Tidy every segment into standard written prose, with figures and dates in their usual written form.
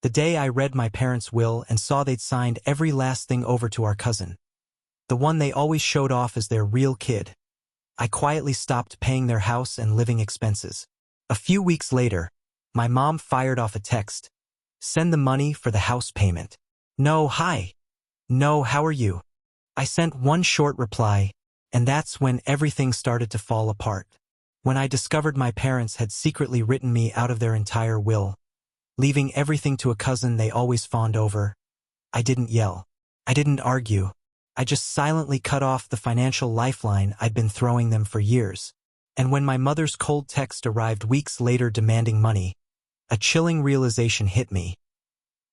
The day I read my parents' will and saw they'd signed every last thing over to our cousin, the one they always showed off as their real kid, I quietly stopped paying their house and living expenses. A few weeks later, my mom fired off a text. Send the money for the house payment. No, hi. No, how are you? I sent one short reply, and that's when everything started to fall apart. When I discovered my parents had secretly written me out of their entire will, leaving everything to a cousin they always fawned over, I didn't yell. I didn't argue. I just silently cut off the financial lifeline I'd been throwing them for years. And when my mother's cold text arrived weeks later demanding money, a chilling realization hit me.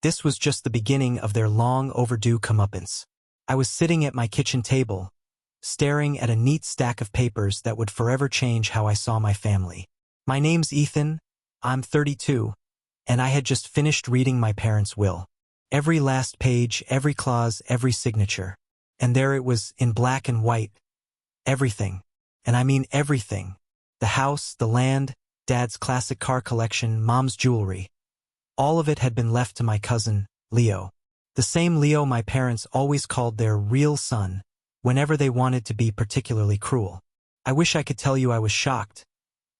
This was just the beginning of their long overdue comeuppance. I was sitting at my kitchen table, staring at a neat stack of papers that would forever change how I saw my family. My name's Ethan, I'm 32, and I had just finished reading my parents' will. Every last page, every clause, every signature. And there it was, in black and white. Everything. And I mean everything. The house, the land, Dad's classic car collection, Mom's jewelry. All of it had been left to my cousin, Leo. The same Leo my parents always called their real son, whenever they wanted to be particularly cruel. I wish I could tell you I was shocked,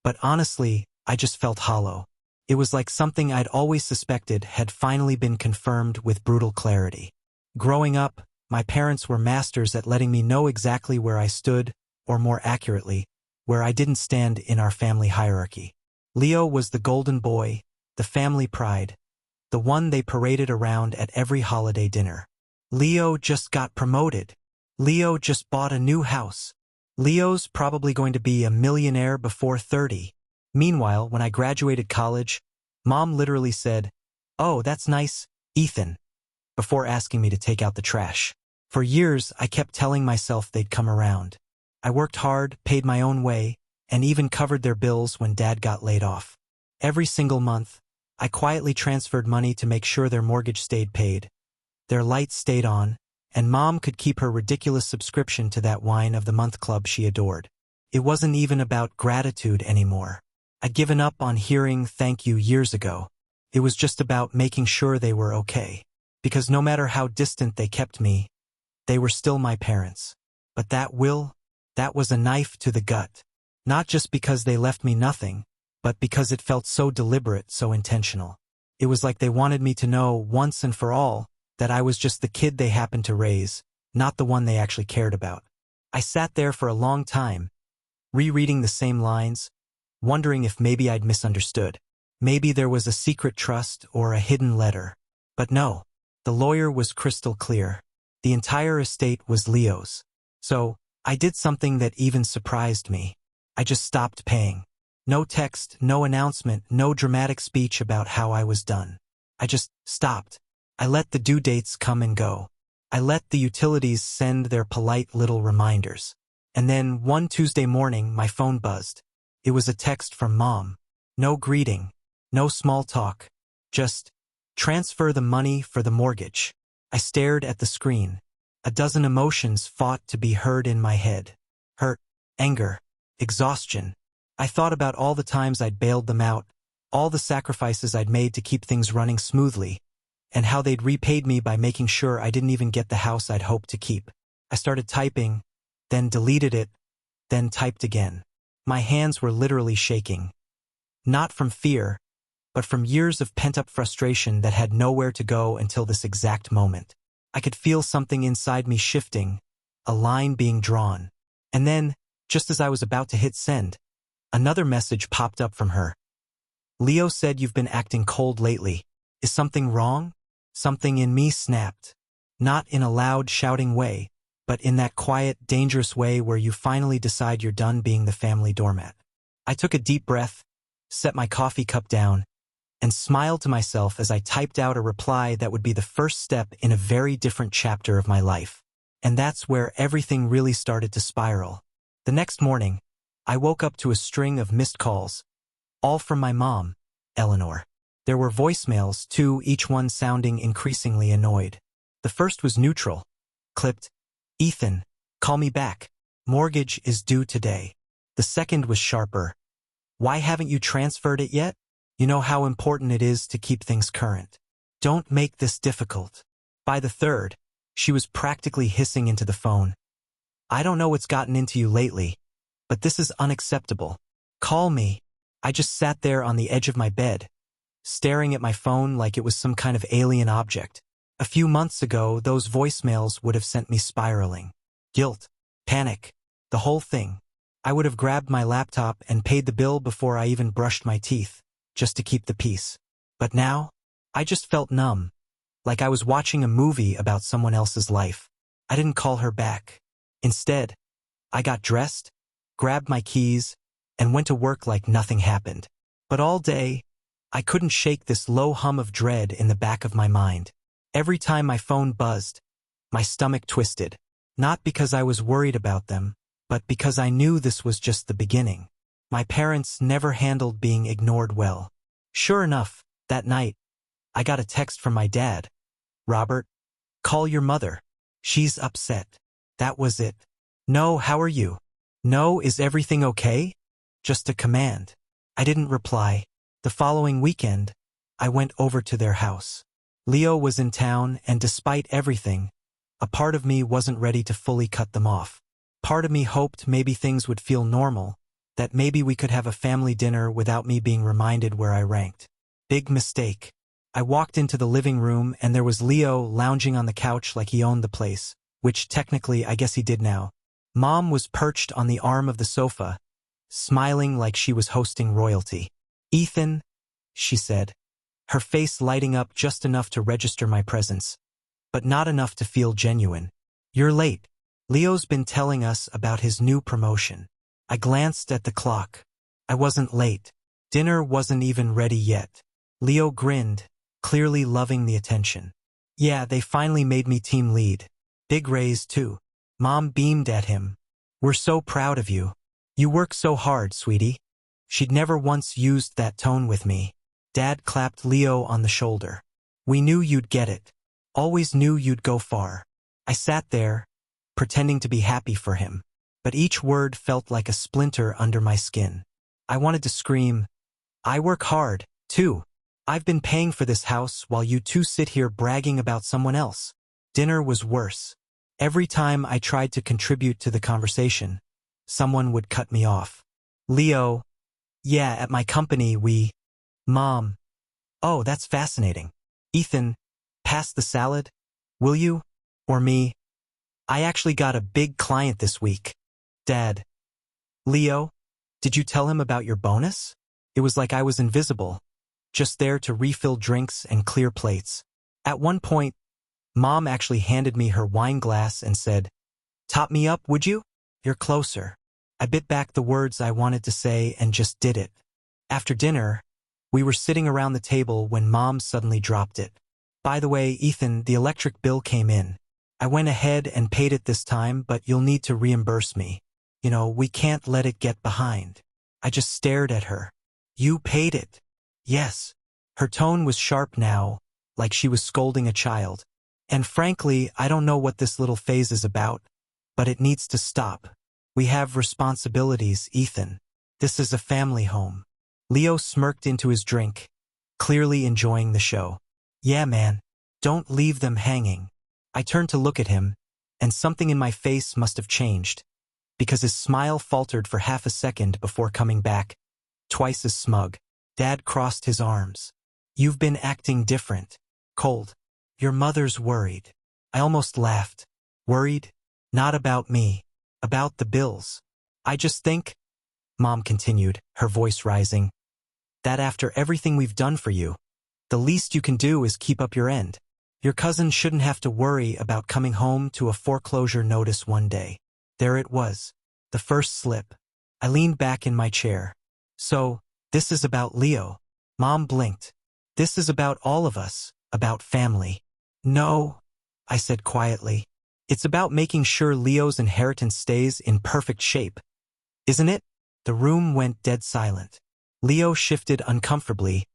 but honestly, I just felt hollow. It was like something I'd always suspected had finally been confirmed with brutal clarity. Growing up, my parents were masters at letting me know exactly where I stood, or more accurately, where I didn't stand in our family hierarchy. Leo was the golden boy, the family pride, the one they paraded around at every holiday dinner. Leo just got promoted. Leo just bought a new house. Leo's probably going to be a millionaire before 30. Meanwhile, when I graduated college, Mom literally said, "Oh, that's nice, Ethan," before asking me to take out the trash. For years, I kept telling myself they'd come around. I worked hard, paid my own way, and even covered their bills when Dad got laid off. Every single month, I quietly transferred money to make sure their mortgage stayed paid, their lights stayed on, and Mom could keep her ridiculous subscription to that wine of the month club she adored. It wasn't even about gratitude anymore. I'd given up on hearing thank you years ago. It was just about making sure they were okay. Because no matter how distant they kept me, they were still my parents. But that will, that was a knife to the gut. Not just because they left me nothing, but because it felt so deliberate, so intentional. It was like they wanted me to know once and for all that I was just the kid they happened to raise, not the one they actually cared about. I sat there for a long time, rereading the same lines, wondering if maybe I'd misunderstood. Maybe there was a secret trust or a hidden letter. But no, the lawyer was crystal clear. The entire estate was Leo's. So, I did something that even surprised me. I just stopped paying. No text, no announcement, no dramatic speech about how I was done. I just stopped. I let the due dates come and go. I let the utilities send their polite little reminders. And then one Tuesday morning, my phone buzzed. It was a text from Mom. No greeting, no small talk. Just, transfer the money for the mortgage. I stared at the screen. A dozen emotions fought to be heard in my head. Hurt, anger, exhaustion. I thought about all the times I'd bailed them out, all the sacrifices I'd made to keep things running smoothly, and how they'd repaid me by making sure I didn't even get the house I'd hoped to keep. I started typing, then deleted it, then typed again. My hands were literally shaking. Not from fear, but from years of pent-up frustration that had nowhere to go until this exact moment. I could feel something inside me shifting, a line being drawn. And then, just as I was about to hit send, another message popped up from her. "Leo said you've been acting cold lately. Is something wrong?" Something in me snapped. Not in a loud, shouting way, but in that quiet, dangerous way where you finally decide you're done being the family doormat. I took a deep breath, set my coffee cup down, and smiled to myself as I typed out a reply that would be the first step in a very different chapter of my life. And that's where everything really started to spiral. The next morning, I woke up to a string of missed calls, all from my mom, Eleanor. There were voicemails, too, each one sounding increasingly annoyed. The first was neutral. Clipped, "Ethan, call me back. Mortgage is due today." The second was sharper. "Why haven't you transferred it yet? You know how important it is to keep things current." Don't make this difficult. By the third, she was practically hissing into the phone. I don't know what's gotten into you lately, but this is unacceptable. Call me. I just sat there on the edge of my bed, staring at my phone like it was some kind of alien object. A few months ago, those voicemails would have sent me spiraling. Guilt, panic, the whole thing. I would have grabbed my laptop and paid the bill before I even brushed my teeth, just to keep the peace. But now, I just felt numb, like I was watching a movie about someone else's life. I didn't call her back. Instead, I got dressed, grabbed my keys, and went to work like nothing happened. But all day, I couldn't shake this low hum of dread in the back of my mind. Every time my phone buzzed, my stomach twisted. Not because I was worried about them, but because I knew this was just the beginning. My parents never handled being ignored well. Sure enough, that night, I got a text from my dad. Robert, call your mother. She's upset. That was it. No, how are you? No, is everything okay? Just a command. I didn't reply. The following weekend, I went over to their house. Leo was in town, and despite everything, a part of me wasn't ready to fully cut them off. Part of me hoped maybe things would feel normal, that maybe we could have a family dinner without me being reminded where I ranked. Big mistake. I walked into the living room and there was Leo lounging on the couch like he owned the place, which technically I guess he did now. Mom was perched on the arm of the sofa, smiling like she was hosting royalty. Ethan, she said, her face lighting up just enough to register my presence, but not enough to feel genuine. You're late. Leo's been telling us about his new promotion. I glanced at the clock. I wasn't late. Dinner wasn't even ready yet. Leo grinned, clearly loving the attention. Yeah, they finally made me team lead. Big raise too. Mom beamed at him. We're so proud of you. You work so hard, sweetie. She'd never once used that tone with me. Dad clapped Leo on the shoulder. We knew you'd get it. Always knew you'd go far. I sat there, pretending to be happy for him, but each word felt like a splinter under my skin. I wanted to scream, I work hard, too. I've been paying for this house while you two sit here bragging about someone else. Dinner was worse. Every time I tried to contribute to the conversation, someone would cut me off. Leo, yeah, at my company Mom. Oh, that's fascinating. Ethan, pass the salad, will you? Or me? I actually got a big client this week. Dad. Leo, did you tell him about your bonus? It was like I was invisible, just there to refill drinks and clear plates. At one point, Mom actually handed me her wine glass and said, Top me up, would you? You're closer. I bit back the words I wanted to say and just did it. After dinner, we were sitting around the table when Mom suddenly dropped it. By the way, Ethan, the electric bill came in. I went ahead and paid it this time, but you'll need to reimburse me. You know, we can't let it get behind. I just stared at her. You paid it. Yes. Her tone was sharp now, like she was scolding a child. And frankly, I don't know what this little phase is about, but it needs to stop. We have responsibilities, Ethan. This is a family home. Leo smirked into his drink, clearly enjoying the show. Yeah, man. Don't leave them hanging. I turned to look at him, and something in my face must have changed, because his smile faltered for half a second before coming back, twice as smug. Dad crossed his arms. You've been acting different. Cold. Your mother's worried. I almost laughed. Worried? Not about me. About the bills. I just think, Mom continued, her voice rising, that after everything we've done for you, the least you can do is keep up your end. Your cousin shouldn't have to worry about coming home to a foreclosure notice one day. There it was. The first slip. I leaned back in my chair. So, this is about Leo. Mom blinked. This is about all of us, about family. No, I said quietly. It's about making sure Leo's inheritance stays in perfect shape. Isn't it? The room went dead silent. Leo shifted uncomfortably,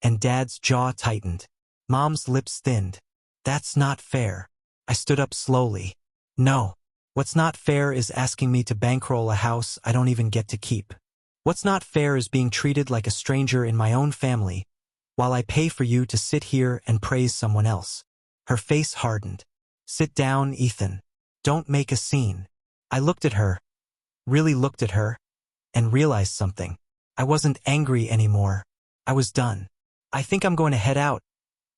and Dad's jaw tightened. Mom's lips thinned. That's not fair. I stood up slowly. No. What's not fair is asking me to bankroll a house I don't even get to keep. What's not fair is being treated like a stranger in my own family, while I pay for you to sit here and praise someone else. Her face hardened. Sit down, Ethan. Don't make a scene. I looked at her, really looked at her, and realized something. I wasn't angry anymore. I was done. I think I'm going to head out,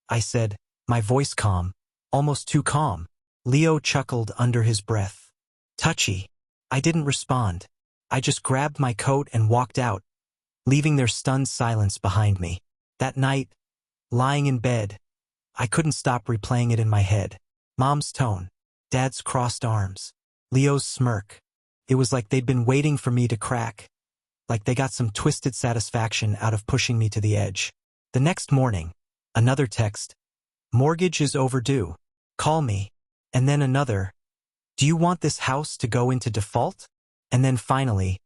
I said, my voice calm, almost too calm. Leo chuckled under his breath. Touchy. I didn't respond. I just grabbed my coat and walked out, leaving their stunned silence behind me. That night, lying in bed, I couldn't stop replaying it in my head. Mom's tone, Dad's crossed arms, Leo's smirk. It was like they'd been waiting for me to crack, like they got some twisted satisfaction out of pushing me to the edge. The next morning, another text, mortgage is overdue. Call me. And then another, do you want this house to go into default? And then finally,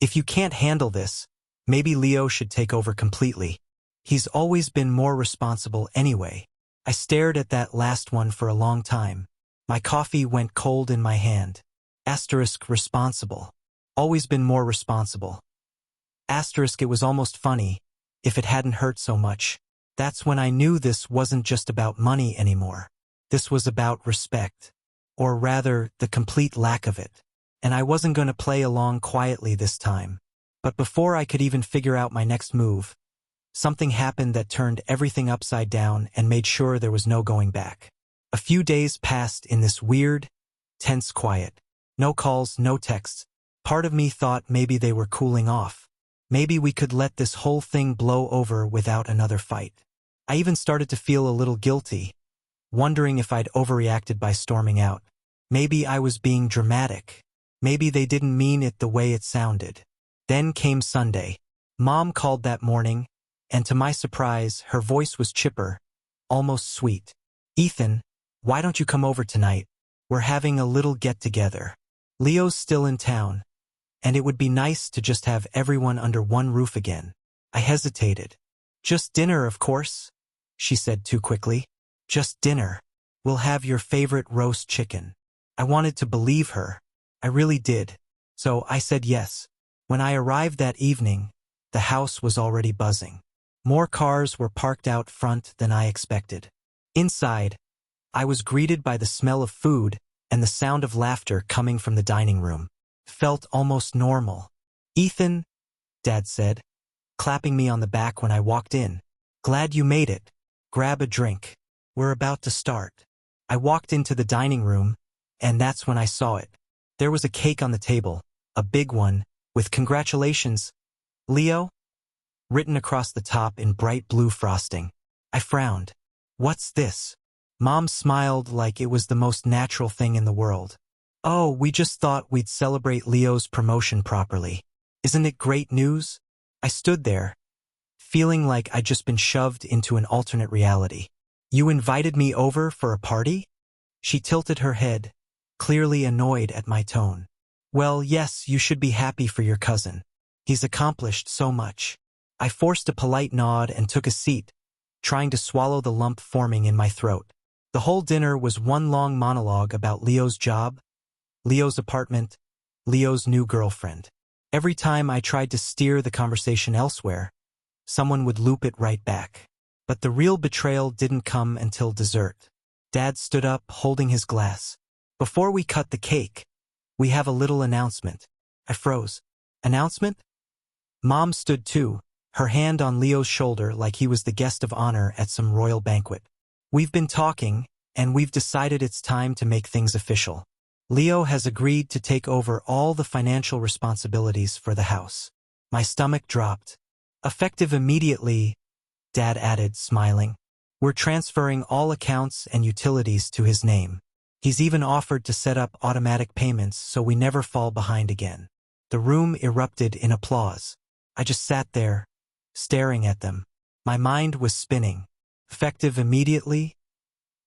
if you can't handle this, maybe Leo should take over completely. He's always been more responsible anyway. I stared at that last one for a long time. My coffee went cold in my hand. Asterisk responsible. Always been more responsible. Asterisk it was almost funny, if it hadn't hurt so much. That's when I knew this wasn't just about money anymore. This was about respect. Or rather, the complete lack of it. And I wasn't going to play along quietly this time. But before I could even figure out my next move, something happened that turned everything upside down and made sure there was no going back. A few days passed in this weird, tense quiet. No calls, no texts. Part of me thought maybe they were cooling off. Maybe we could let this whole thing blow over without another fight. I even started to feel a little guilty, wondering if I'd overreacted by storming out. Maybe I was being dramatic. Maybe they didn't mean it the way it sounded. Then came Sunday. Mom called that morning, and to my surprise, her voice was chipper, almost sweet. Ethan, why don't you come over tonight? We're having a little get-together. Leo's still in town, and it would be nice to just have everyone under one roof again. I hesitated. Just dinner, of course, she said too quickly. Just dinner. We'll have your favorite roast chicken. I wanted to believe her. I really did. So I said yes. When I arrived that evening, the house was already buzzing. More cars were parked out front than I expected. Inside, I was greeted by the smell of food and the sound of laughter coming from the dining room. Felt almost normal. Ethan, Dad said, clapping me on the back when I walked in. Glad you made it. Grab a drink. We're about to start. I walked into the dining room, and that's when I saw it. There was a cake on the table, a big one, with congratulations, Leo, written across the top in bright blue frosting. I frowned. What's this? Mom smiled like it was the most natural thing in the world. Oh, we just thought we'd celebrate Leo's promotion properly. Isn't it great news? I stood there, feeling like I'd just been shoved into an alternate reality. You invited me over for a party? She tilted her head, clearly annoyed at my tone. Well, yes, you should be happy for your cousin. He's accomplished so much. I forced a polite nod and took a seat, trying to swallow the lump forming in my throat. The whole dinner was one long monologue about Leo's job, Leo's apartment, Leo's new girlfriend. Every time I tried to steer the conversation elsewhere, someone would loop it right back. But the real betrayal didn't come until dessert. Dad stood up, holding his glass. Before we cut the cake, we have a little announcement. I froze. Announcement? Mom stood too, her hand on Leo's shoulder like he was the guest of honor at some royal banquet. We've been talking, and we've decided it's time to make things official. Leo has agreed to take over all the financial responsibilities for the house. My stomach dropped. Effective immediately, Dad added, smiling. We're transferring all accounts and utilities to his name. He's even offered to set up automatic payments so we never fall behind again. The room erupted in applause. I just sat there, staring at them. My mind was spinning. Effective immediately?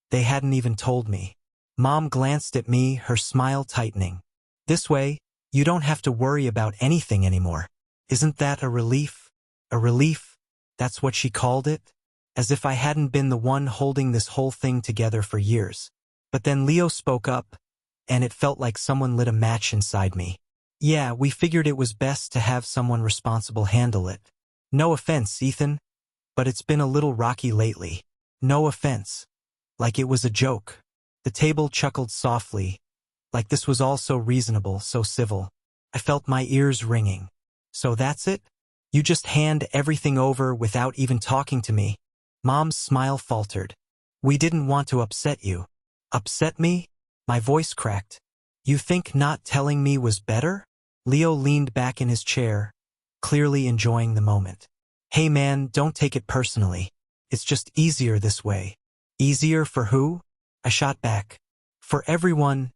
They hadn't even told me. Mom glanced at me, her smile tightening. This way, you don't have to worry about anything anymore. Isn't that a relief? A relief? That's what she called it? As if I hadn't been the one holding this whole thing together for years. But then Leo spoke up, and it felt like someone lit a match inside me. Yeah, we figured it was best to have someone responsible handle it. No offense, Ethan, but it's been a little rocky lately. No offense. Like it was a joke. The table chuckled softly, like this was all so reasonable, so civil. I felt my ears ringing. So that's it? You just hand everything over without even talking to me? Mom's smile faltered. We didn't want to upset you. Upset me? My voice cracked. You think not telling me was better? Leo leaned back in his chair, clearly enjoying the moment. Hey man, don't take it personally. It's just easier this way. Easier for who? I shot back. For everyone,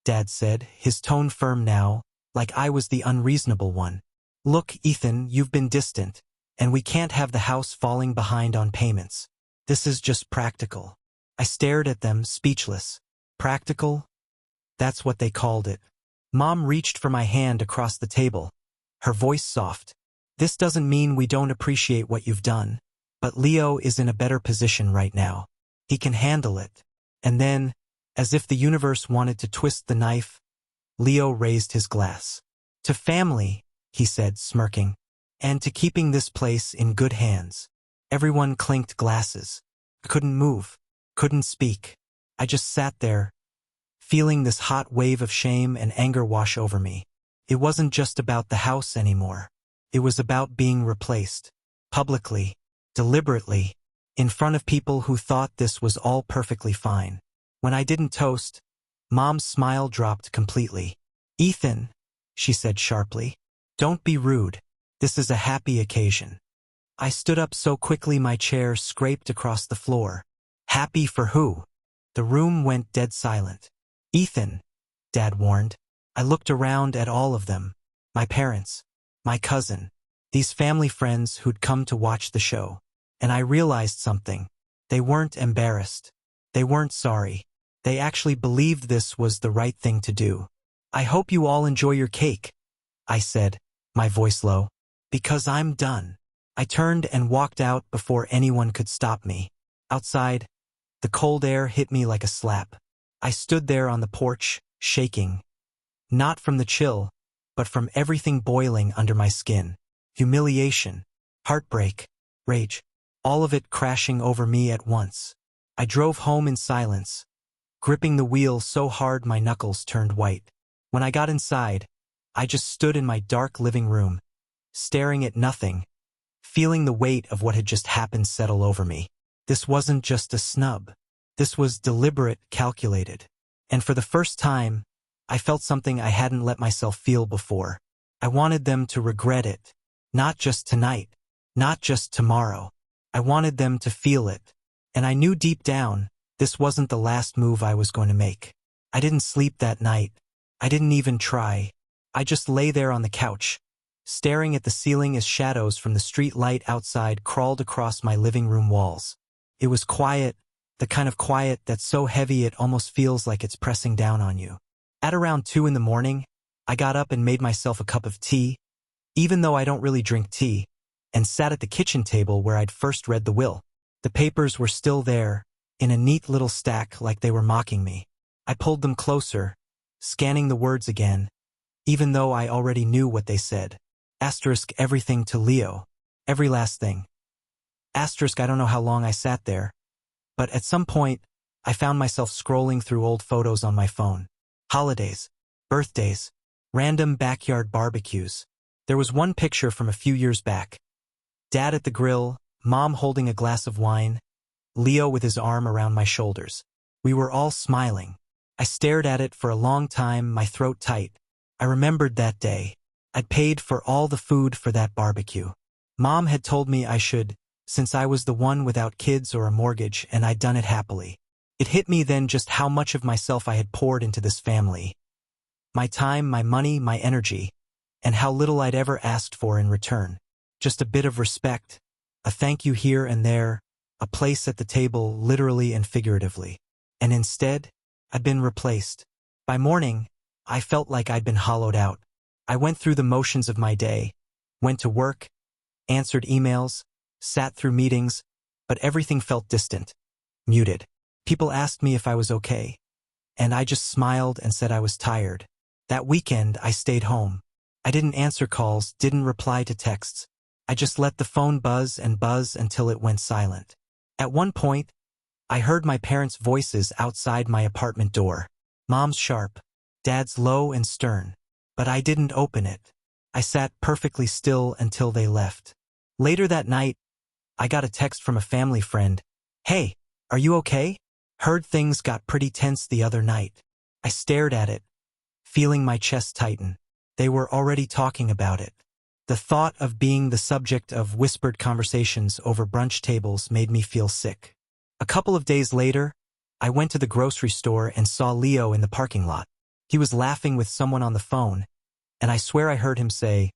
Dad said, his tone firm now, like I was the unreasonable one. Look, Ethan, you've been distant, and we can't have the house falling behind on payments. This is just practical. I stared at them, speechless. Practical? That's what they called it. Mom reached for my hand across the table, her voice soft. This doesn't mean we don't appreciate what you've done, but Leo is in a better position right now. He can handle it. And then, as if the universe wanted to twist the knife, Leo raised his glass. To family, he said, smirking, and to keeping this place in good hands. Everyone clinked glasses. I couldn't move, couldn't speak. I just sat there, feeling this hot wave of shame and anger wash over me. It wasn't just about the house anymore. It was about being replaced. Publicly, deliberately, in front of people who thought this was all perfectly fine. When I didn't toast, Mom's smile dropped completely. Ethan, she said sharply, don't be rude. This is a happy occasion. I stood up so quickly my chair scraped across the floor. Happy for who? The room went dead silent. Ethan, Dad warned. I looked around at all of them. My parents, my cousin, these family friends who'd come to watch the show. And I realized something. They weren't embarrassed. They weren't sorry. They actually believed this was the right thing to do. I hope you all enjoy your cake, I said, my voice low. Because I'm done. I turned and walked out before anyone could stop me. Outside, the cold air hit me like a slap. I stood there on the porch, shaking. Not from the chill, but from everything boiling under my skin. Humiliation, heartbreak, rage, all of it crashing over me at once. I drove home in silence, gripping the wheel so hard my knuckles turned white. When I got inside, I just stood in my dark living room, staring at nothing, feeling the weight of what had just happened settle over me. This wasn't just a snub. This was deliberate, calculated. And for the first time, I felt something I hadn't let myself feel before. I wanted them to regret it. Not just tonight. Not just tomorrow. I wanted them to feel it. And I knew deep down, this wasn't the last move I was going to make. I didn't sleep that night. I didn't even try. I just lay there on the couch, staring at the ceiling as shadows from the street light outside crawled across my living room walls. It was quiet, the kind of quiet that's so heavy it almost feels like it's pressing down on you. At around 2 in the morning, I got up and made myself a cup of tea, even though I don't really drink tea, and sat at the kitchen table where I'd first read the will. The papers were still there, in a neat little stack like they were mocking me. I pulled them closer, scanning the words again, even though I already knew what they said. Asterisk everything to Leo. Every last thing. Asterisk I don't know how long I sat there, but at some point, I found myself scrolling through old photos on my phone. Holidays, birthdays, random backyard barbecues. There was one picture from a few years back. Dad at the grill, Mom holding a glass of wine, Leo with his arm around my shoulders. We were all smiling. I stared at it for a long time, my throat tight. I remembered that day. I'd paid for all the food for that barbecue. Mom had told me I should, since I was the one without kids or a mortgage, and I'd done it happily. It hit me then just how much of myself I had poured into this family. My time, my money, my energy, and how little I'd ever asked for in return. Just a bit of respect, a thank you here and there, a place at the table literally and figuratively. And instead, I'd been replaced. By morning, I felt like I'd been hollowed out. I went through the motions of my day, went to work, answered emails, sat through meetings, but everything felt distant, muted. People asked me if I was okay, and I just smiled and said I was tired. That weekend, I stayed home. I didn't answer calls, didn't reply to texts. I just let the phone buzz and buzz until it went silent. At one point, I heard my parents' voices outside my apartment door. Mom's sharp, Dad's low and stern. But I didn't open it. I sat perfectly still until they left. Later that night, I got a text from a family friend. "Hey, are you okay? Heard things got pretty tense the other night." I stared at it, feeling my chest tighten. They were already talking about it. The thought of being the subject of whispered conversations over brunch tables made me feel sick. A couple of days later, I went to the grocery store and saw Leo in the parking lot. He was laughing with someone on the phone, and I swear I heard him say,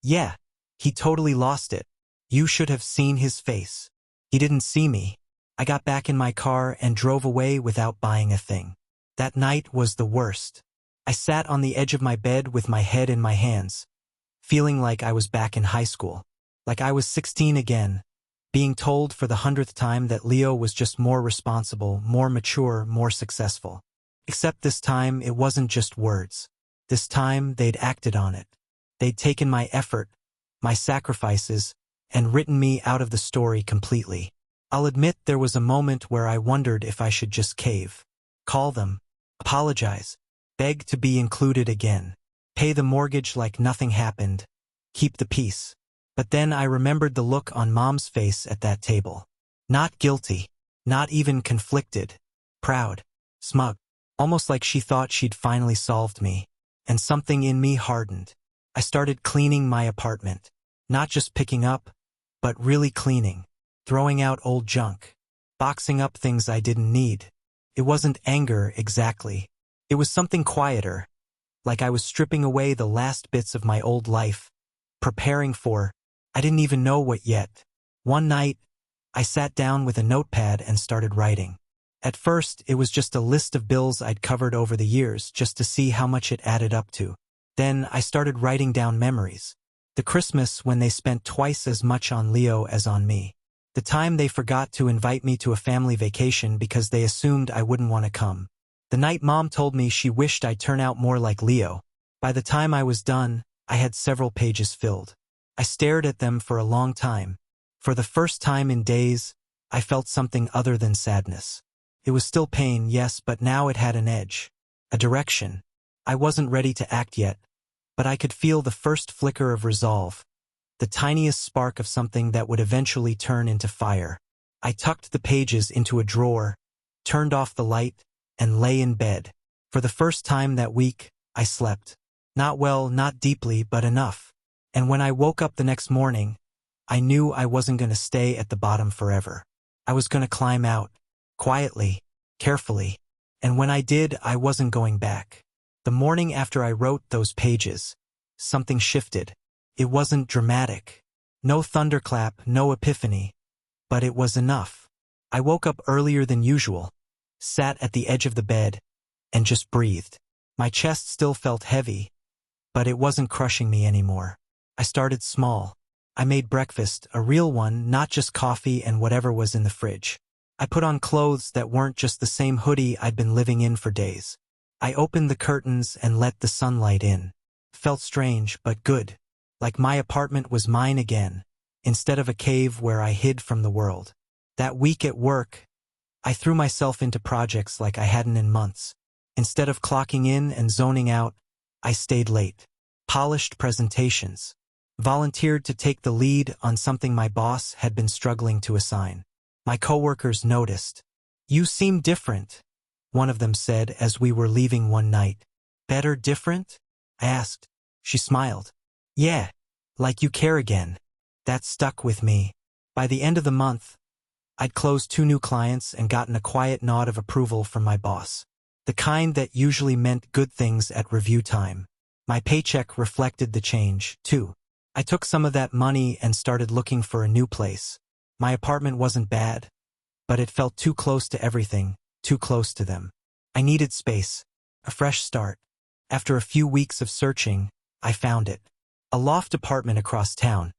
"Yeah, he totally lost it. You should have seen his face." He didn't see me. I got back in my car and drove away without buying a thing. That night was the worst. I sat on the edge of my bed with my head in my hands, feeling like I was back in high school, like I was 16 again, being told for the 100th time that Leo was just more responsible, more mature, more successful. Except this time it wasn't just words. This time they'd acted on it. They'd taken my effort, my sacrifices, and written me out of the story completely. I'll admit there was a moment where I wondered if I should just cave. Call them, apologize, beg to be included again, pay the mortgage like nothing happened, keep the peace. But then I remembered the look on Mom's face at that table. Not guilty, not even conflicted, proud, smug, almost like she thought she'd finally solved me. And something in me hardened. I started cleaning my apartment, not just picking up, but really cleaning, throwing out old junk, boxing up things I didn't need. It wasn't anger exactly. It was something quieter, like I was stripping away the last bits of my old life, preparing for, I didn't even know what yet. One night, I sat down with a notepad and started writing. At first, it was just a list of bills I'd covered over the years just to see how much it added up to. Then I started writing down memories. The Christmas when they spent twice as much on Leo as on me. The time they forgot to invite me to a family vacation because they assumed I wouldn't want to come. The night Mom told me she wished I'd turn out more like Leo. By the time I was done, I had several pages filled. I stared at them for a long time. For the first time in days, I felt something other than sadness. It was still pain, yes, but now it had an edge, a direction. I wasn't ready to act yet, but I could feel the first flicker of resolve, the tiniest spark of something that would eventually turn into fire. I tucked the pages into a drawer, turned off the light, and lay in bed. For the first time that week, I slept. Not well, not deeply, but enough. And when I woke up the next morning, I knew I wasn't going to stay at the bottom forever. I was going to climb out. Quietly, carefully, and when I did, I wasn't going back. The morning after I wrote those pages, something shifted. It wasn't dramatic. No thunderclap, no epiphany. But it was enough. I woke up earlier than usual, sat at the edge of the bed, and just breathed. My chest still felt heavy, but it wasn't crushing me anymore. I started small. I made breakfast, a real one, not just coffee and whatever was in the fridge. I put on clothes that weren't just the same hoodie I'd been living in for days. I opened the curtains and let the sunlight in. Felt strange, but good. Like my apartment was mine again, instead of a cave where I hid from the world. That week at work, I threw myself into projects like I hadn't in months. Instead of clocking in and zoning out, I stayed late. Polished presentations. Volunteered to take the lead on something my boss had been struggling to assign. My coworkers noticed. "You seem different," one of them said as we were leaving one night. "Better different?" I asked. She smiled. "Yeah, like you care again." That stuck with me. By the end of the month, I'd closed 2 new clients and gotten a quiet nod of approval from my boss. The kind that usually meant good things at review time. My paycheck reflected the change, too. I took some of that money and started looking for a new place. My apartment wasn't bad, but it felt too close to everything, too close to them. I needed space, a fresh start. After a few weeks of searching, I found it. A loft apartment across town,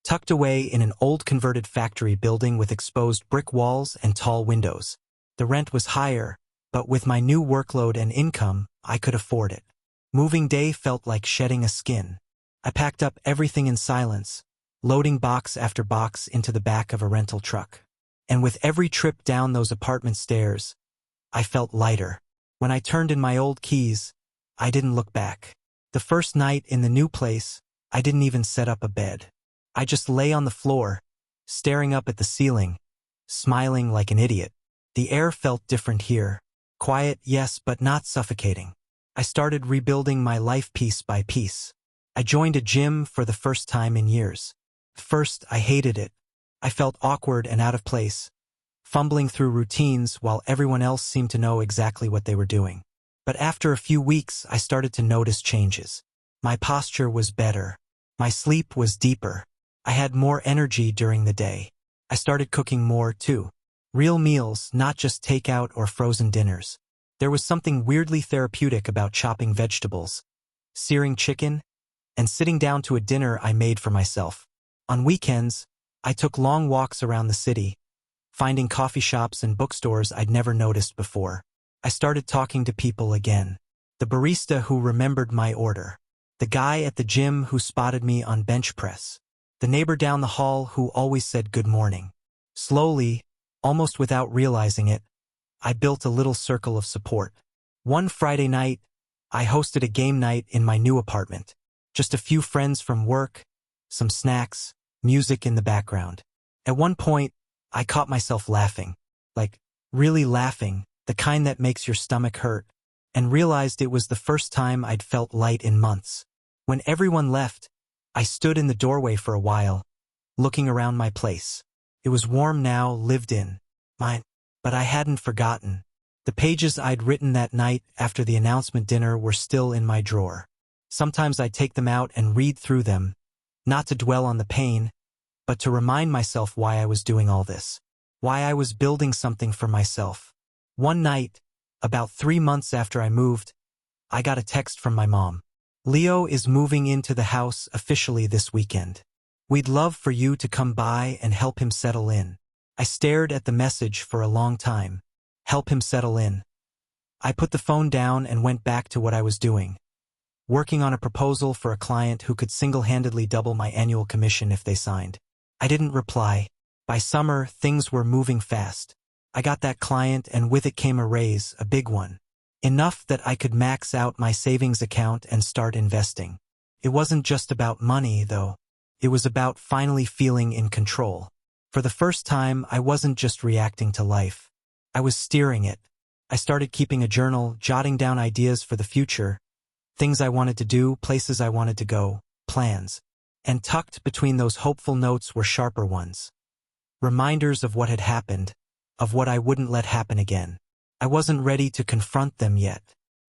tucked away in an old converted factory building with exposed brick walls and tall windows. The rent was higher, but with my new workload and income, I could afford it. Moving day felt like shedding a skin. I packed up everything in silence, loading box after box into the back of a rental truck. And with every trip down those apartment stairs, I felt lighter. When I turned in my old keys, I didn't look back. The first night in the new place, I didn't even set up a bed. I just lay on the floor, staring up at the ceiling, smiling like an idiot. The air felt different here. Quiet, yes, but not suffocating. I started rebuilding my life piece by piece. I joined a gym for the first time in years. First, I hated it. I felt awkward and out of place, fumbling through routines while everyone else seemed to know exactly what they were doing. But after a few weeks, I started to notice changes. My posture was better. My sleep was deeper. I had more energy during the day. I started cooking more, too. Real meals, not just takeout or frozen dinners. There was something weirdly therapeutic about chopping vegetables, searing chicken, and sitting down to a dinner I made for myself. On weekends, I took long walks around the city, finding coffee shops and bookstores I'd never noticed before. I started talking to people again. The barista who remembered my order. The guy at the gym who spotted me on bench press. The neighbor down the hall who always said good morning. Slowly, almost without realizing it, I built a little circle of support. One Friday night, I hosted a game night in my new apartment. Just a few friends from work, some snacks, music in the background. At one point, I caught myself laughing. Like, really laughing, the kind that makes your stomach hurt, and realized it was the first time I'd felt light in months. When everyone left, I stood in the doorway for a while, looking around my place. It was warm now, lived in. Mine. But I hadn't forgotten. The pages I'd written that night after the announcement dinner were still in my drawer. Sometimes I'd take them out and read through them, not to dwell on the pain, but to remind myself why I was doing all this. Why I was building something for myself. One night, about 3 months after I moved, I got a text from my mom. Leo is moving into the house officially this weekend. We'd love for you to come by and help him settle in. I stared at the message for a long time. Help him settle in. I put the phone down and went back to what I was doing. Working on a proposal for a client who could single-handedly double my annual commission if they signed. I didn't reply. By summer, things were moving fast. I got that client and with it came a raise, a big one. Enough that I could max out my savings account and start investing. It wasn't just about money, though. It was about finally feeling in control. For the first time, I wasn't just reacting to life. I was steering it. I started keeping a journal, jotting down ideas for the future, things I wanted to do, places I wanted to go, plans. And tucked between those hopeful notes were sharper ones. Reminders of what had happened, of what I wouldn't let happen again. I wasn't ready to confront them yet.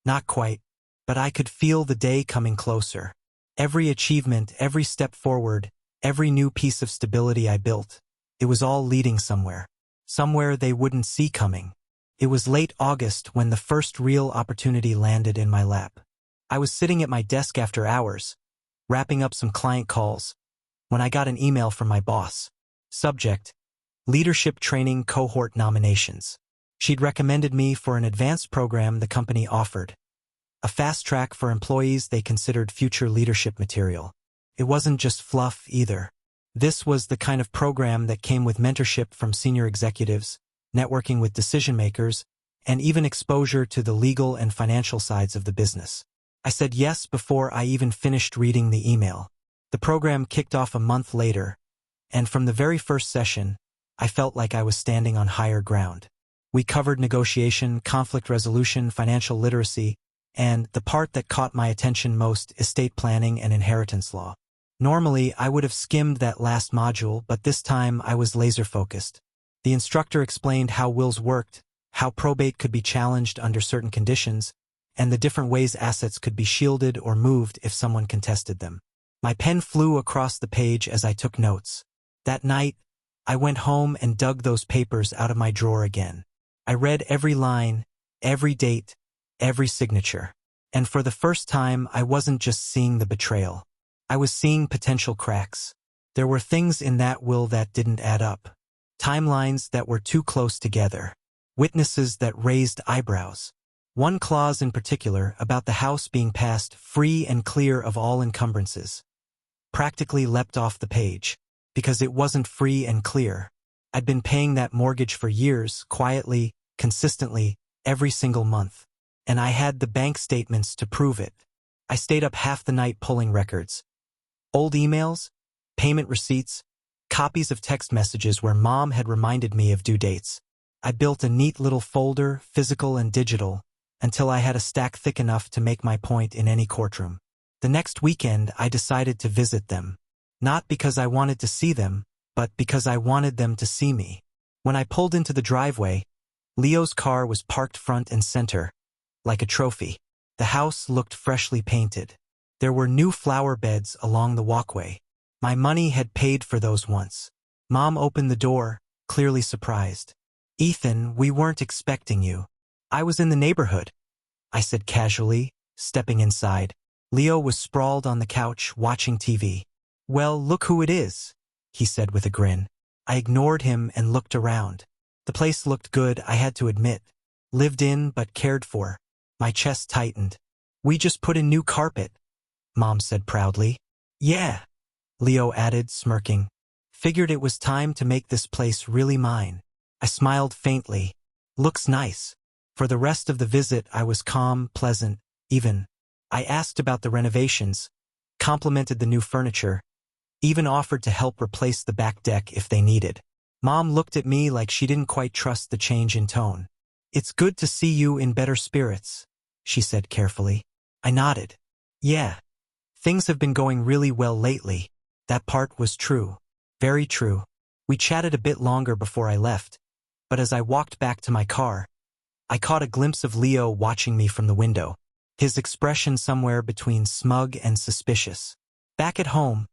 Not quite, but I could feel the day coming closer. Every achievement, every step forward, every new piece of stability I built. It was all leading somewhere. Somewhere they wouldn't see coming. It was late August when the first real opportunity landed in my lap. I was sitting at my desk after hours, wrapping up some client calls, when I got an email from my boss. Subject: Leadership Training Cohort Nominations. She'd recommended me for an advanced program the company offered. A fast track for employees they considered future leadership material. It wasn't just fluff either. This was the kind of program that came with mentorship from senior executives, networking with decision-makers, and even exposure to the legal and financial sides of the business. I said yes before I even finished reading the email. The program kicked off a month later, and from the very first session, I felt like I was standing on higher ground. We covered negotiation, conflict resolution, financial literacy, and, the part that caught my attention most, estate planning and inheritance law. Normally, I would have skimmed that last module, but this time I was laser-focused. The instructor explained how wills worked, how probate could be challenged under certain conditions, and the different ways assets could be shielded or moved if someone contested them. My pen flew across the page as I took notes. That night, I went home and dug those papers out of my drawer again. I read every line, every date, every signature. And for the first time, I wasn't just seeing the betrayal. I was seeing potential cracks. There were things in that will that didn't add up. Timelines that were too close together. Witnesses that raised eyebrows. One clause in particular about the house being passed free and clear of all encumbrances. practically leapt off the page, because it wasn't free and clear. I'd been paying that mortgage for years, quietly, consistently, every single month. And I had the bank statements to prove it. I stayed up half the night pulling records. Old emails, payment receipts, copies of text messages where Mom had reminded me of due dates. I built a neat little folder, physical and digital, until I had a stack thick enough to make my point in any courtroom. The next weekend, I decided to visit them. Not because I wanted to see them, but because I wanted them to see me. When I pulled into the driveway, Leo's car was parked front and center, like a trophy. The house looked freshly painted. There were new flower beds along the walkway. My money had paid for those once. Mom opened the door, clearly surprised. "Ethan, we weren't expecting you." "I was in the neighborhood," I said casually, stepping inside. Leo was sprawled on the couch, watching TV. "Well, look who it is," he said with a grin. I ignored him and looked around. The place looked good, I had to admit. Lived in, but cared for. My chest tightened. "We just put in new carpet," Mom said proudly. "Yeah," Leo added, smirking. "Figured it was time to make this place really mine." I smiled faintly. "Looks nice." For the rest of the visit, I was calm, pleasant, even. I asked about the renovations, complimented the new furniture, even offered to help replace the back deck if they needed. Mom looked at me like she didn't quite trust the change in tone. "It's good to see you in better spirits," she said carefully. I nodded. "Yeah. Things have been going really well lately." That part was true. Very true. We chatted a bit longer before I left, but as I walked back to my car, I caught a glimpse of Leo watching me from the window, his expression somewhere between smug and suspicious. Back at home,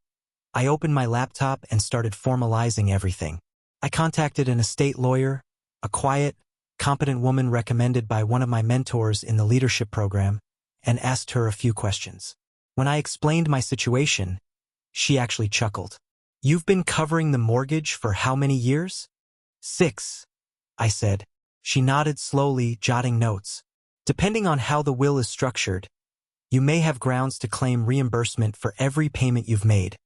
I opened my laptop and started formalizing everything. I contacted an estate lawyer, a quiet, competent woman recommended by one of my mentors in the leadership program, and asked her a few questions. When I explained my situation, she actually chuckled. "You've been covering the mortgage for how many years?" "6, I said. She nodded slowly, jotting notes. "Depending on how the will is structured, you may have grounds to claim reimbursement for every payment you've made,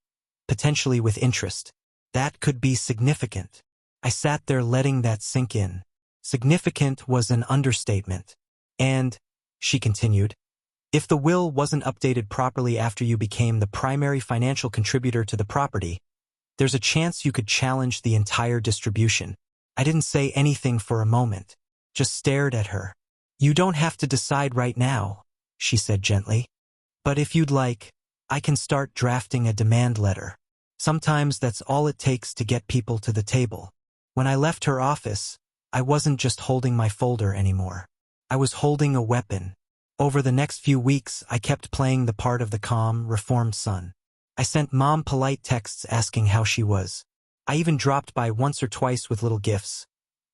potentially with interest. That could be significant." I sat there letting that sink in. Significant was an understatement. "And," she continued, "if the will wasn't updated properly after you became the primary financial contributor to the property, there's a chance you could challenge the entire distribution." I didn't say anything for a moment, just stared at her. "You don't have to decide right now," she said gently. "But if you'd like, I can start drafting a demand letter. Sometimes that's all it takes to get people to the table." When I left her office, I wasn't just holding my folder anymore. I was holding a weapon. Over the next few weeks, I kept playing the part of the calm, reformed son. I sent Mom polite texts asking how she was. I even dropped by once or twice with little gifts.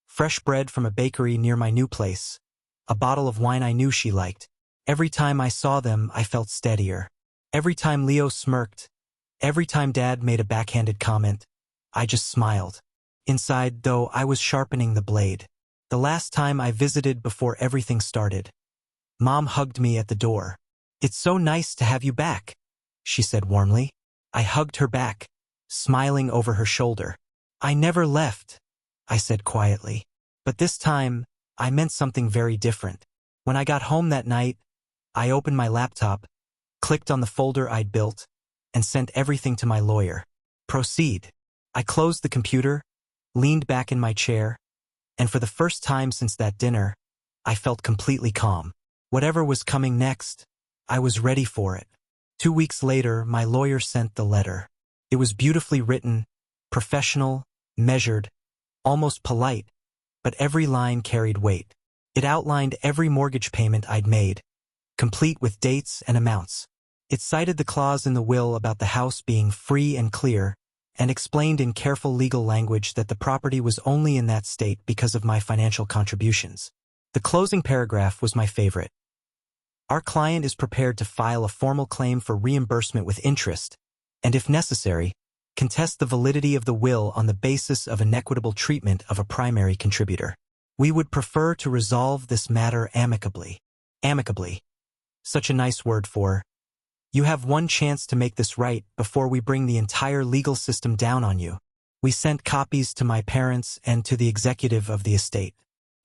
Fresh bread from a bakery near my new place. A bottle of wine I knew she liked. Every time I saw them, I felt steadier. Every time Leo smirked, every time Dad made a backhanded comment, I just smiled. Inside, though, I was sharpening the blade. The last time I visited before everything started, Mom hugged me at the door. "It's so nice to have you back," she said warmly. I hugged her back, smiling over her shoulder. "I never left," I said quietly. But this time, I meant something very different. When I got home that night, I opened my laptop, clicked on the folder I'd built, and sent everything to my lawyer. Proceed. I closed the computer, leaned back in my chair, and for the first time since that dinner, I felt completely calm. Whatever was coming next, I was ready for it. 2 weeks later, my lawyer sent the letter. It was beautifully written, professional, measured, almost polite, but every line carried weight. It outlined every mortgage payment I'd made, complete with dates and amounts. It cited the clause in the will about the house being free and clear, and explained in careful legal language that the property was only in that state because of my financial contributions. The closing paragraph was my favorite. "Our client is prepared to file a formal claim for reimbursement with interest, and if necessary, contest the validity of the will on the basis of inequitable treatment of a primary contributor. We would prefer to resolve this matter amicably." Amicably. Such a nice word for, You have one chance to make this right before we bring the entire legal system down on you. We sent copies to my parents and to the executive of the estate.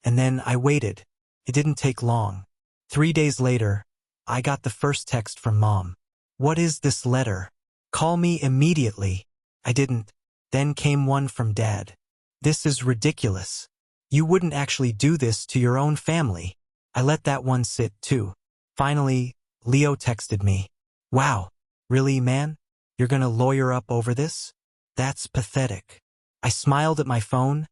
And then I waited. It didn't take long. 3 days later, I got the first text from Mom. What is this letter? Call me immediately. I didn't. Then came one from Dad. This is ridiculous. You wouldn't actually do this to your own family. I let that one sit too. Finally, Leo texted me. Wow, really, man? You're gonna lawyer up over this? That's pathetic. I smiled at my phone,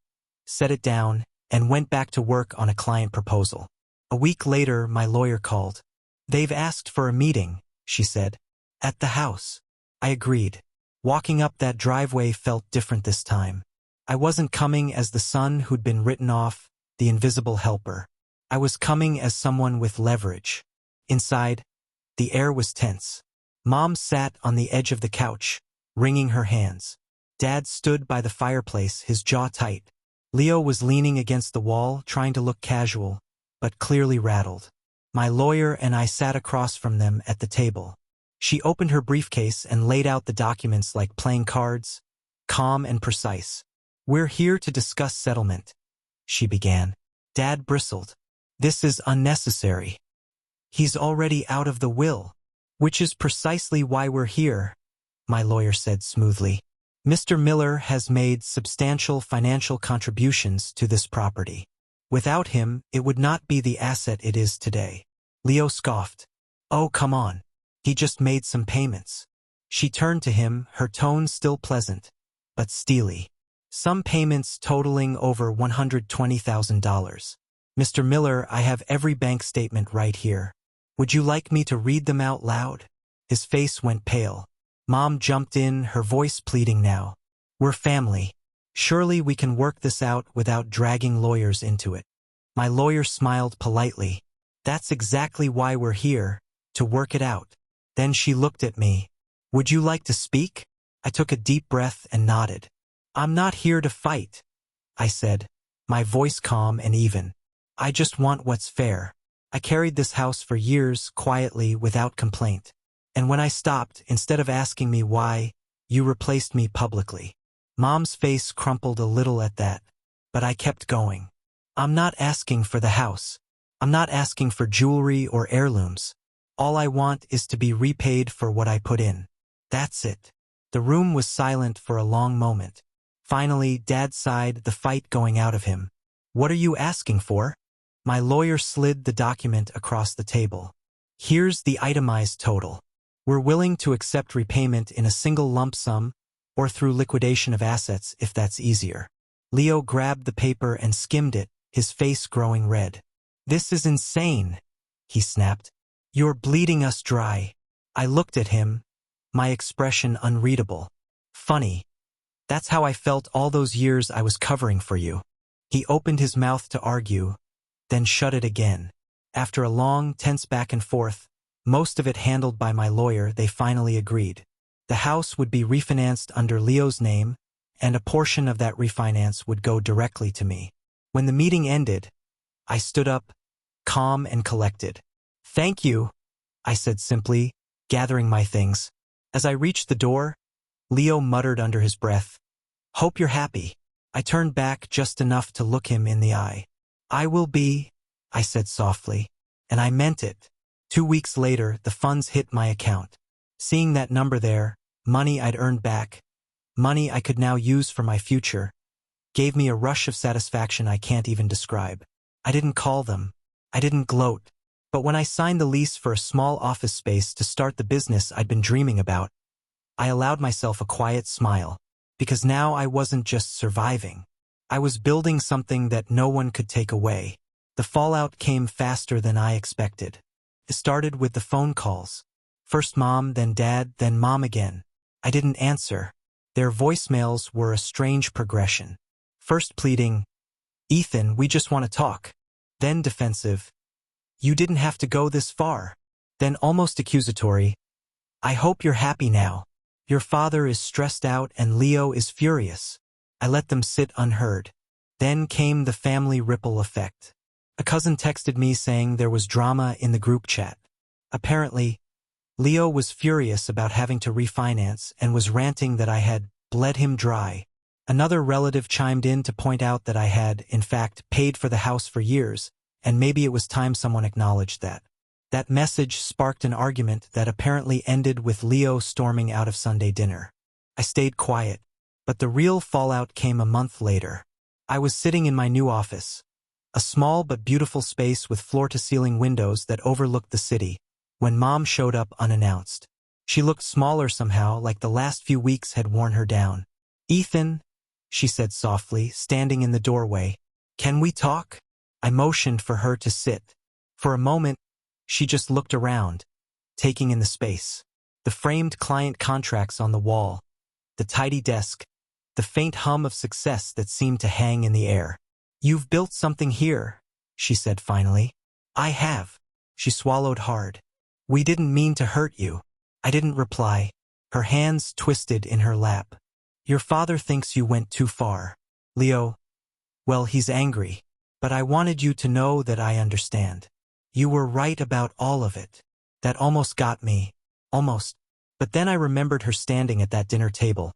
set it down, and went back to work on a client proposal. A week later, my lawyer called. They've asked for a meeting, she said. At the house. I agreed. Walking up that driveway felt different this time. I wasn't coming as the son who'd been written off, the invisible helper. I was coming as someone with leverage. Inside, the air was tense. Mom sat on the edge of the couch, wringing her hands. Dad stood by the fireplace, his jaw tight. Leo was leaning against the wall, trying to look casual, but clearly rattled. My lawyer and I sat across from them at the table. She opened her briefcase and laid out the documents like playing cards, calm and precise. We're here to discuss settlement, she began. Dad bristled. This is unnecessary. He's already out of the will, which is precisely why we're here, my lawyer said smoothly. Mr. Miller has made substantial financial contributions to this property. Without him, it would not be the asset it is today. Leo scoffed. Oh, come on. He just made some payments. She turned to him, her tone still pleasant, but steely. Some payments totaling over $120,000. Mr. Miller, I have every bank statement right here. Would you like me to read them out loud? His face went pale. Mom jumped in, her voice pleading now. We're family. Surely we can work this out without dragging lawyers into it. My lawyer smiled politely. That's exactly why we're here, to work it out. Then she looked at me. Would you like to speak? I took a deep breath and nodded. I'm not here to fight, I said, my voice calm and even. I just want what's fair. I carried this house for years, quietly, without complaint. And when I stopped, instead of asking me why, you replaced me publicly. Mom's face crumpled a little at that, but I kept going. I'm not asking for the house. I'm not asking for jewelry or heirlooms. All I want is to be repaid for what I put in. That's it. The room was silent for a long moment. Finally, Dad sighed, the fight going out of him. What are you asking for? My lawyer slid the document across the table. Here's the itemized total. We're willing to accept repayment in a single lump sum or through liquidation of assets if that's easier. Leo grabbed the paper and skimmed it, his face growing red. This is insane, he snapped. You're bleeding us dry. I looked at him, my expression unreadable. Funny. That's how I felt all those years I was covering for you. He opened his mouth to argue, then shut it again. After a long, tense back and forth, most of it handled by my lawyer, they finally agreed. The house would be refinanced under Leo's name, and a portion of that refinance would go directly to me. When the meeting ended, I stood up, calm and collected. Thank you, I said simply, gathering my things. As I reached the door, Leo muttered under his breath, Hope you're happy. I turned back just enough to look him in the eye. I will be, I said softly, and I meant it. 2 weeks later, the funds hit my account. Seeing that number there, money I'd earned back, money I could now use for my future, gave me a rush of satisfaction I can't even describe. I didn't call them. I didn't gloat. But when I signed the lease for a small office space to start the business I'd been dreaming about, I allowed myself a quiet smile, because now I wasn't just surviving. I was building something that no one could take away. The fallout came faster than I expected. It started with the phone calls. First Mom, then Dad, then Mom again. I didn't answer. Their voicemails were a strange progression. First pleading, Ethan, we just want to talk. Then defensive, you didn't have to go this far. Then almost accusatory, I hope you're happy now. Your father is stressed out and Leo is furious. I let them sit unheard. Then came the family ripple effect. A cousin texted me saying there was drama in the group chat. Apparently, Leo was furious about having to refinance and was ranting that I had bled him dry. Another relative chimed in to point out that I had, in fact, paid for the house for years, and maybe it was time someone acknowledged that. That message sparked an argument that apparently ended with Leo storming out of Sunday dinner. I stayed quiet, but the real fallout came a month later. I was sitting in my new office, a small but beautiful space with floor-to-ceiling windows that overlooked the city, when Mom showed up unannounced. She looked smaller somehow, like the last few weeks had worn her down. "Ethan," she said softly, standing in the doorway, "can we talk?" I motioned for her to sit. For a moment, she just looked around, taking in the space. The framed client contracts on the wall, the tidy desk, the faint hum of success that seemed to hang in the air. "You've built something here," she said finally. "I have." She swallowed hard. "We didn't mean to hurt you." I didn't reply. Her hands twisted in her lap. "Your father thinks you went too far, Leo. Well, he's angry. But I wanted you to know that I understand. You were right about all of it." That almost got me. Almost. But then I remembered her standing at that dinner table,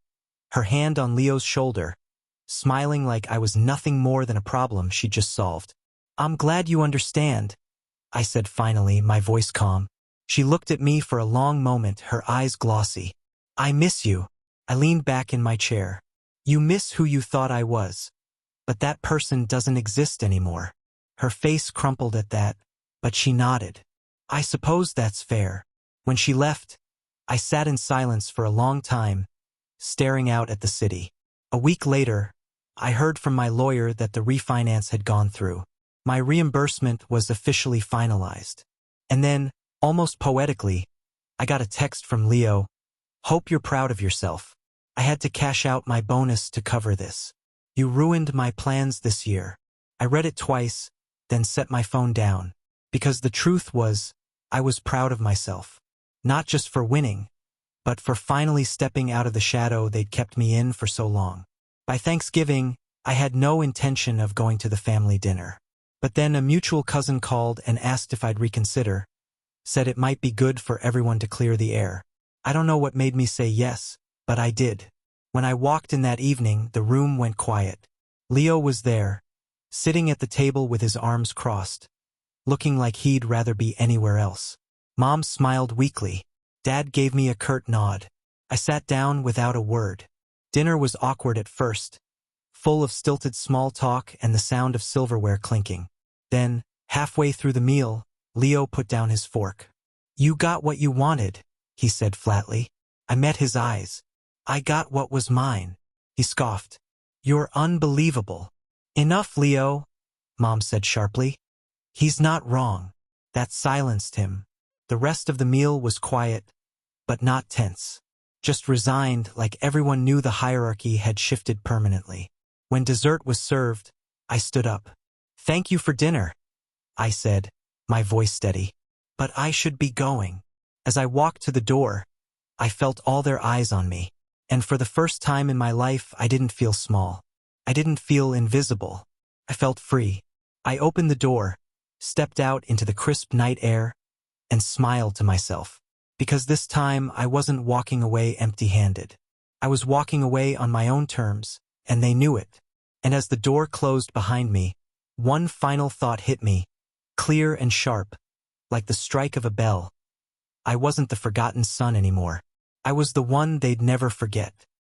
her hand on Leo's shoulder, smiling like I was nothing more than a problem she'd just solved. "I'm glad you understand," I said finally, my voice calm. She looked at me for a long moment, her eyes glossy. "I miss you." I leaned back in my chair. "You miss who you thought I was. But that person doesn't exist anymore." Her face crumpled at that, but she nodded. "I suppose that's fair." When she left, I sat in silence for a long time, staring out at the city. A week later, I heard from my lawyer that the refinance had gone through. My reimbursement was officially finalized. And then, almost poetically, I got a text from Leo. "Hope you're proud of yourself. I had to cash out my bonus to cover this. You ruined my plans this year." I read it twice, then set my phone down. Because the truth was, I was proud of myself. Not just for winning, but for finally stepping out of the shadow they'd kept me in for so long. By Thanksgiving, I had no intention of going to the family dinner. But then a mutual cousin called and asked if I'd reconsider, said it might be good for everyone to clear the air. I don't know what made me say yes, but I did. When I walked in that evening, the room went quiet. Leo was there, sitting at the table with his arms crossed, looking like he'd rather be anywhere else. Mom smiled weakly. Dad gave me a curt nod. I sat down without a word. Dinner was awkward at first, full of stilted small talk and the sound of silverware clinking. Then, halfway through the meal, Leo put down his fork. "You got what you wanted," he said flatly. I met his eyes. "I got what was mine," he scoffed. "You're unbelievable." "Enough, Leo," Mom said sharply. "He's not wrong." That silenced him. The rest of the meal was quiet, but not tense. Just resigned, like everyone knew the hierarchy had shifted permanently. When dessert was served, I stood up. "Thank you for dinner," I said, my voice steady. "But I should be going." As I walked to the door, I felt all their eyes on me. And for the first time in my life, I didn't feel small. I didn't feel invisible. I felt free. I opened the door, stepped out into the crisp night air, and smiled to myself. Because this time, I wasn't walking away empty-handed. I was walking away on my own terms, and they knew it. And as the door closed behind me, one final thought hit me, clear and sharp, like the strike of a bell. I wasn't the forgotten son anymore. I was the one they'd never forget.